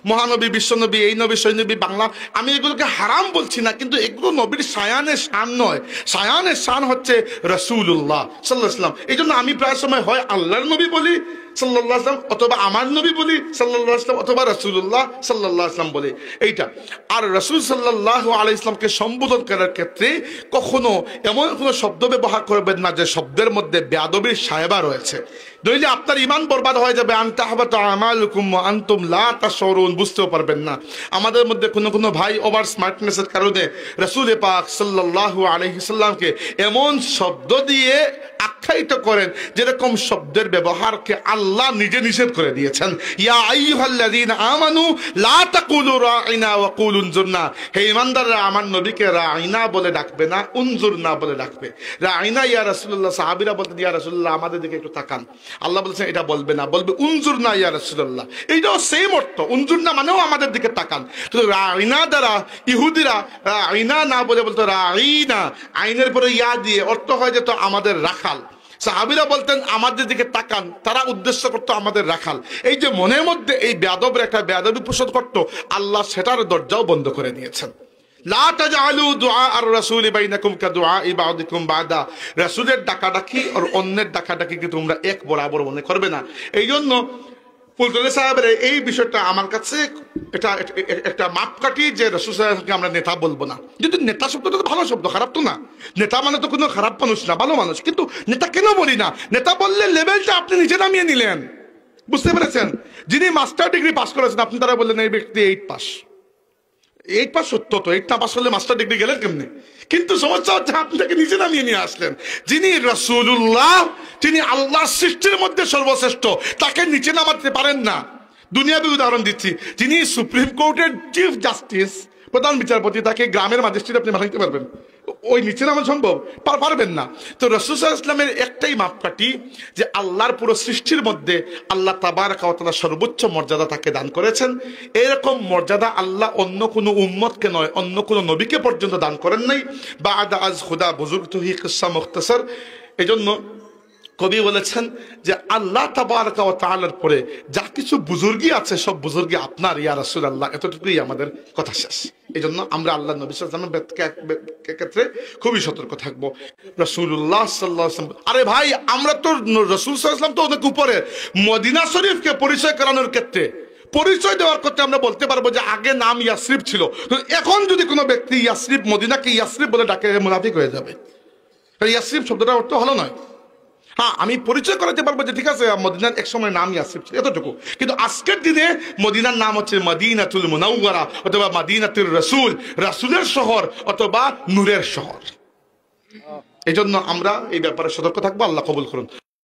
মহানবী, বিশ্বনবী, এই নবী, সেই নবী, বাংলা, আমি এগুলোকে হারাম বলছি না, কিন্তু এগুলো নবীর শায়ানের শান নয়। শায়ানের শান হচ্ছে রাসূলুল্লাহ সাল্লাল্লাহু আলাইহি ওয়াসাল্লাম। এই জন্য আমি প্রায় সময় হয় আল্লাহর নবী বলি সাল্লাল্লাহু আলাইহি ওয়াসাল্লাম, অথবা আমার নবী বলি সাল্লাল্লাহু আলাইহি ওয়াসাল্লাম, অথবা রাসূলুল্লাহ সাল্লাল্লাহু আলাইহি ওয়াসাল্লাম বলি, এইটা। আর রাসূল সাল্লাল্লাহু আলাইহি ওয়াসাল্লামকে সম্বোধন করার ক্ষেত্রে কখনো এমন কোনো শব্দ ব্যবহার করবেন না যে শব্দের মধ্যে বেয়াদবির সাহেবা রয়েছে। নইলে আপনার ইমান বরবাদ হয়ে যাবে। আন তাহবাতা আমালুকুম ওয়া আনতুম লা তাশউরুন, বুঝতেও পারবেন না। আমাদের মধ্যে কোনো ভাই ওভার স্মার্টনেসের কারণে রাসূল পাক সাল্লাল্লাহু আলাইহি সাল্লামকে এমন শব্দ দিয়ে আখ্যায়িত করেন যেরকম শব্দের ব্যবহারকে আল্লাহ নিজে নিষেধ করে দিয়েছেন। ইয়া আইয়ুহাল্লাযীনা আমানু লা তাকুলু রাঈনা ওয়া কুলু উনজুরনা, হে ঈমানদাররা আমার নবীকে রাঈনা বলে ডাকবে না, উনজুরনা বলে ডাকবে। রাঈনা ইয়া রাসূলুল্লাহ, সাহাবীরা বলতেন ইয়া রাসূলুল্লাহ আমাদের দিকে একটু তাকান। আল্লাহ বলেছেন এটা বলবে না, বলবে উনজুরনা ইয়া রাসূলুল্লাহ। এইটাও সেম অর্থ, উনজুরনা মানেও আমাদের দিকে তাকান। কিন্তু রাঈনা দ্বারা ইহুদিরা রাঈনা না বলে বলতো রাঈনা, আইনের পরে ইয়া দিয়ে, অর্থ হয় যে তো আমাদের রাখাল। সাহাবীরা বলতেন আমাদের দিকে তাকান, তারা উদ্দেশ্য করতো আমাদের রাখাল। এই যে মনের মধ্যে এই বেয়াদবের একটা বেয়াদবি পোষণ করতো, আল্লাহ সেটার দরজাও বন্ধ করে দিয়েছেন। লা তাজআলু দুআ আর রাসূলি বাইনাকুম কাদুআই বা'দিকুম বা'দা, রাসূলের ডাকাডাকি আর অন্যের ডাকাডাকিকে তোমরা এক বরাবর মনে করবে না। এই জন্য ফুলতলি সাহেবের এই বিষয়টা আমার কাছে এটা একটা মাপকাঠি যে রাসূল সাহেবকে আমরা নেতা বলবো না। যদি নেতা শব্দটা তো ভালো শব্দ, খারাপ তো না। নেতা মানে তো কোনো খারাপ মানুষ না, ভালো মানুষ। কিন্তু নেতা কেন বলি না? নেতা বললে লেভেলটা আপনি নিজে নামিয়ে নিলেন, বুঝতে পেরেছেন? যিনি মাস্টার ডিগ্রি পাস করেছেন আপনি তারা বললেন এই ব্যক্তি 8 পাস। 8 পাস সত্য তো, 8 না পাস করলে মাস্টার ডিগ্রি গেলেন কেমনে? কিন্তু সমস্যা হচ্ছে আপনি তাকে নিচে নামিয়ে নিয়ে আসলেন। যিনি রাসূলুল্লাহ, তিনি আল্লাহর সৃষ্টির মধ্যে সর্বশ্রেষ্ঠ, তাকে নিচে নামাতে পারেন না। দুনিয়াবী উদাহরণ দিচ্ছি, যিনি সুপ্রিম কোর্টের চিফ জাস্টিস, প্রধান বিচারপতি, তাকে গ্রামের ম্যাজিস্ট্রেট আপনি বানাইতে পারবেন? ওই নিচে নামা সম্ভব? পারবেন না। তো রাসূল সাল্লাল্লাহু আলাইহি ওয়াসাল্লামের একটাই মাপকাঠি যে আল্লাহর পুরো সৃষ্টির মধ্যে আল্লাহ তাবারাকা ওয়া তাআলা সর্বোচ্চ মর্যাদা তাকে দান করেছেন। এরকম মর্যাদা আল্লাহ অন্য কোনো উম্মতকে নয়, অন্য কোনো নবীকে পর্যন্ত দান করেন নাই। বা'দা আজ খুদা বুজুর্গতুহি কিসসা মুখতাসার। এজন্য কবি বলেছেন যে আল্লাহ তাবারাকা ওয়া তাআলার পরে যা কিছু বুজুর্গি আছে সব বুজুর্গি আপনার ইয়া রাসূলুল্লাহ, এতটুকুই আমাদের কথা শেষ। এই জন্য আমরা আল্লাহ নবী সাল্লাল্লাহু আলাইহি ওয়াসাল্লামের ক্ষেত্রে খুবই সতর্ক থাকবো। রাসূলুল্লাহ সাল্লাল্লাহু আলাইহি ওয়াসাল্লাম, আরে ভাই আমরা তো রাসূল সাল্লাল্লাহু আলাইহি ওয়াসাল্লাম তো অনেক উপরে। মদিনা শরীফকে পরিচয় করানোর ক্ষেত্রে, পরিচয় দেওয়ার ক্ষেত্রে আমরা বলতে পারবো যে আগে নাম ইয়াসরিব ছিল। এখন যদি কোনো ব্যক্তি ইয়াসরিব, মদিনাকে ইয়াসরিব বলে ডাকে, মুনাফিক হয়ে যাবে। ইয়াসরিব শব্দটার অর্থ ভালো নয়। হ্যাঁ, আমি পরিচয় করাতে পারবো যে ঠিক আছে মদিনার এক সময় নাম ইয়াসরিব ছিল, এতটুকু। কিন্তু আজকের দিনে মদিনার নাম হচ্ছে মদিনাতুল মুনাওয়ারা, অথবা মদিনাতুর রাসূল, রাসূলের শহর, অথবা নূরের শহর। এই জন্য আমরা এই ব্যাপারে সতর্ক থাকবো। আল্লাহ কবুল করুন।